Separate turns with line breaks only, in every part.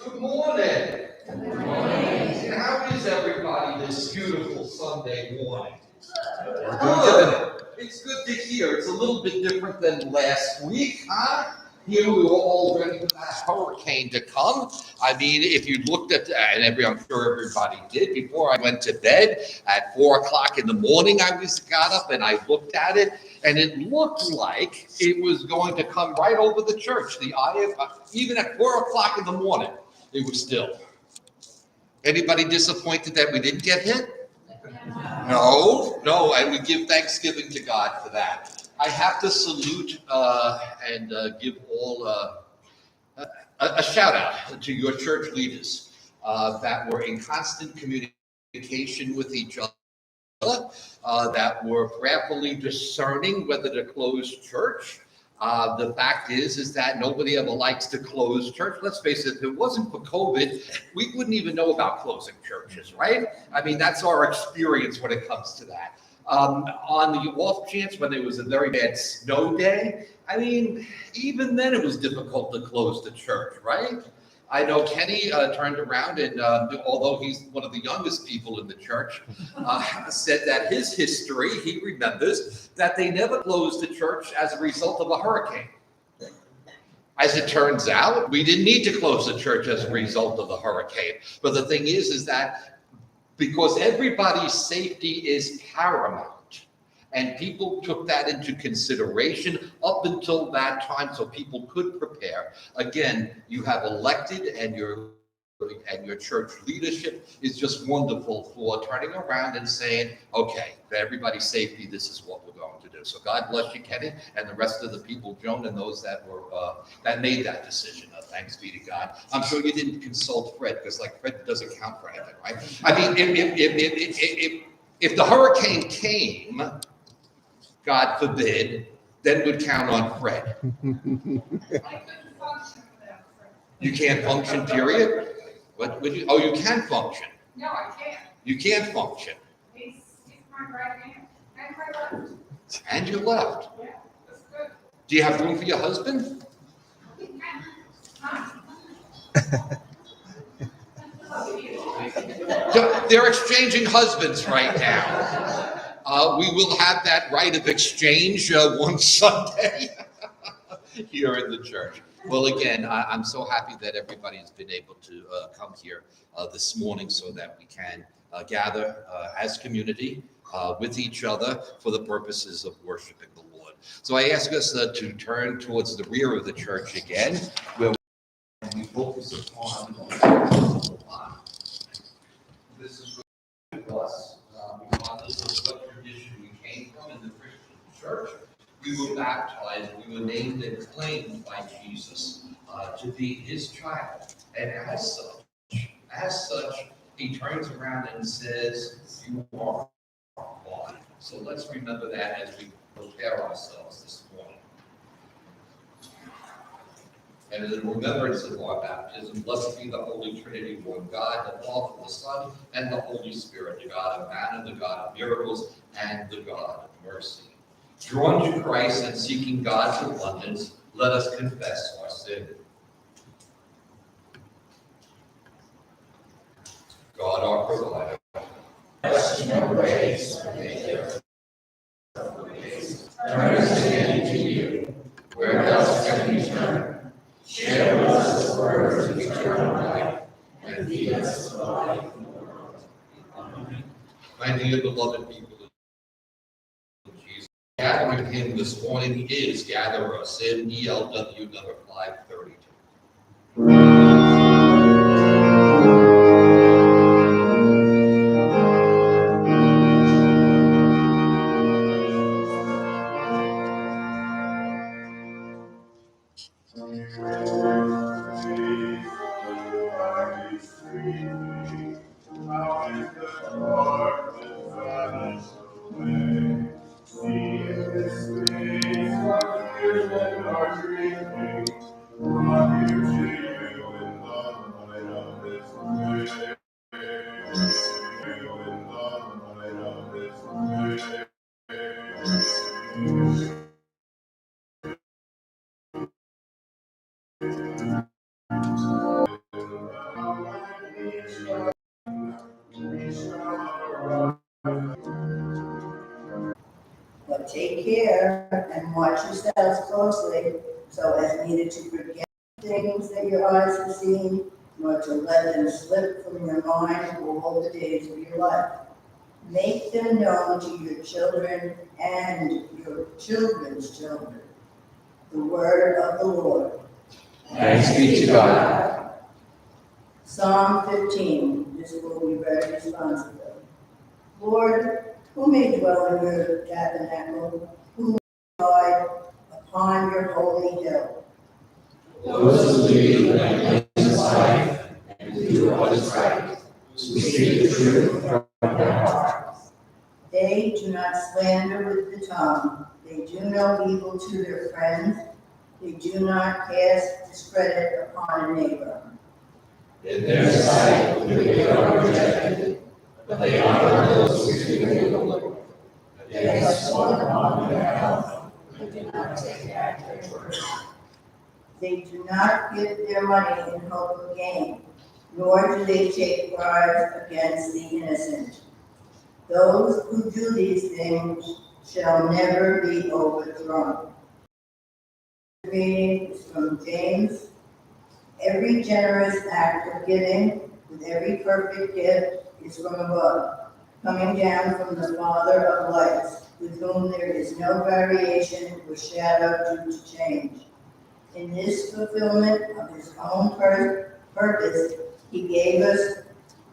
Good morning. Good morning. How is everybody this beautiful Sunday morning? Good. It's good to hear. It's a little bit different than last week, huh? Here we were all ready for that hurricane to come. I mean, if you looked at, and I'm sure everybody did, before I went to bed at 4 o'clock in the morning, I got up and I looked at it, and it looked like it was going to come right over the church. Even at 4 o'clock in the morning, it was still. Anybody disappointed that we didn't get hit? No, and we give thanksgiving to God for that. I have to salute and give all a shout out to your church leaders that were in constant communication with each other, that were prayerfully discerning whether to close church. The fact is that nobody ever likes to close church. Let's face it, if it wasn't for COVID, we wouldn't even know about closing churches, right? I mean, that's our experience when it comes to that. On the off chance when there was a very bad snow day, I mean, even then it was difficult to close the church, right? I know Kenny turned around and although he's one of the youngest people in the church, said that his history, he remembers that they never closed the church as a result of a hurricane. As it turns out, we didn't need to close the church as a result of the hurricane. But the thing is that because everybody's safety is paramount, and people took that into consideration up until that time so people could prepare. Again, you have elected and your church leadership is just wonderful for turning around and saying, okay, for everybody's safety, this is what we're going to do. So God bless you, Kenny, and the rest of the people, Joan, and those that were that made that decision. Thanks be to God. I'm sure you didn't consult Fred, because like Fred doesn't count for anything, right? I mean, if the hurricane came, God forbid, then we'd count on Fred. You can't function, period? What would you? Oh, you can function.
No, I can't.
You can't function.
He's my right hand and my left.
And your left.
Yeah, that's good.
Do you have room for your husband? They're exchanging husbands right now. We will have that right of exchange one Sunday here in the church. Well, again, I'm so happy that everybody has been able to come here this morning so that we can gather as community with each other for the purposes of worshiping the Lord. So I ask us to turn towards the rear of the church again, where we focus upon this is what us. Regardless of what tradition we came from in the Christian church, we were baptized, we were named and claimed by Jesus to be his child. And as such, he turns around and says, you are one. So let's remember that as we prepare ourselves this morning. And in remembrance of our baptism, blessed be the Holy Trinity, one God, the Father, the Son, and the Holy Spirit, the God of man and the God of miracles, and the God of mercy. Drawn to Christ and seeking God's abundance, let us confess our sin. God, our provider,
Question of grace, turn us again to you. Where else can we turn? Share with us the words of eternal life, and feed us the life of the world. Amen.
my dear beloved people of Jesus, gathering him this morning is Gather Us in ELW number 532.
and watch yourselves closely so as neither to forget things that your eyes have seen, nor to let them slip from your mind all the days of your life. Make them known to your children and your children's children. The word of the Lord.
Thanks be to God.
Psalm 15. This will be read responsibly. Lord, who may dwell in your tabernacle? Who may abide upon your holy hill?
Those who lead the blameless life and do what is right, who speak the truth from their hearts.
They do not slander with the tongue. They do no evil to their friends. They do not cast discredit upon a neighbor.
In their sight, they are rejected, but they honor those who fear the Lord. They have sworn upon their health, but do not take back their word.
They do not give their money in hope of gain, nor do they take bribes against the innocent. Those who do these things shall never be overthrown. The reading is from James. Every generous act of giving with every perfect gift is from above, coming down from the Father of lights, with whom there is no variation or shadow due to change. In this fulfillment of his own purpose, he gave us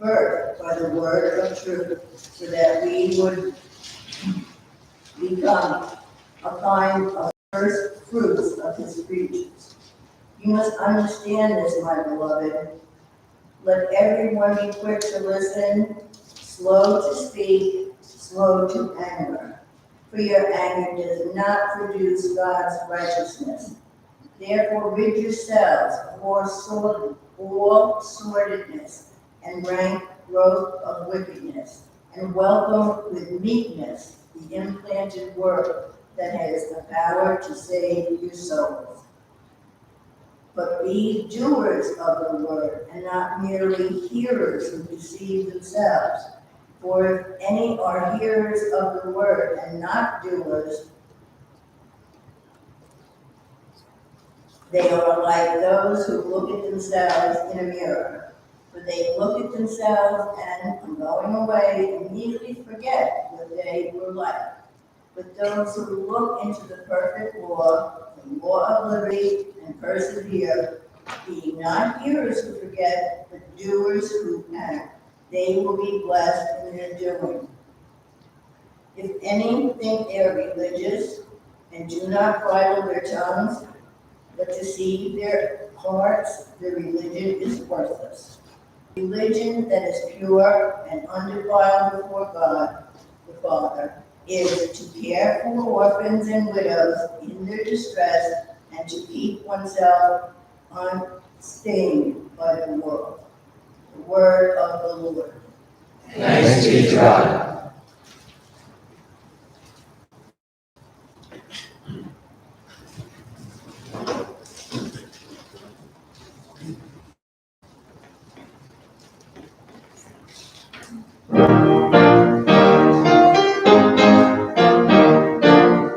birth by the word of truth, so that we would become a kind of first fruits of his creatures. You must understand this, my beloved. Let everyone be quick to listen, slow to speak, slow to anger. For your anger does not produce God's righteousness. Therefore rid yourselves of all sordidness and rank growth of wickedness, and welcome with meekness the implanted word that has the power to save your souls. But be doers of the word, and not merely hearers who deceive themselves. For if any are hearers of the word and not doers, they are like those who look at themselves in a mirror. For they look at themselves and, on going away, immediately forget what they were like. But those who look into the perfect law, the law of liberty, and persevere, being not hearers who forget, but doers who act, they will be blessed in their doing. If any think they are religious and do not bridle their tongues, but deceive their hearts, their religion is worthless. Religion that is pure and undefiled before God the Father is to care for orphans and widows in their distress, and to keep oneself unstained by the world. The word of the Lord.
Thanks be to God.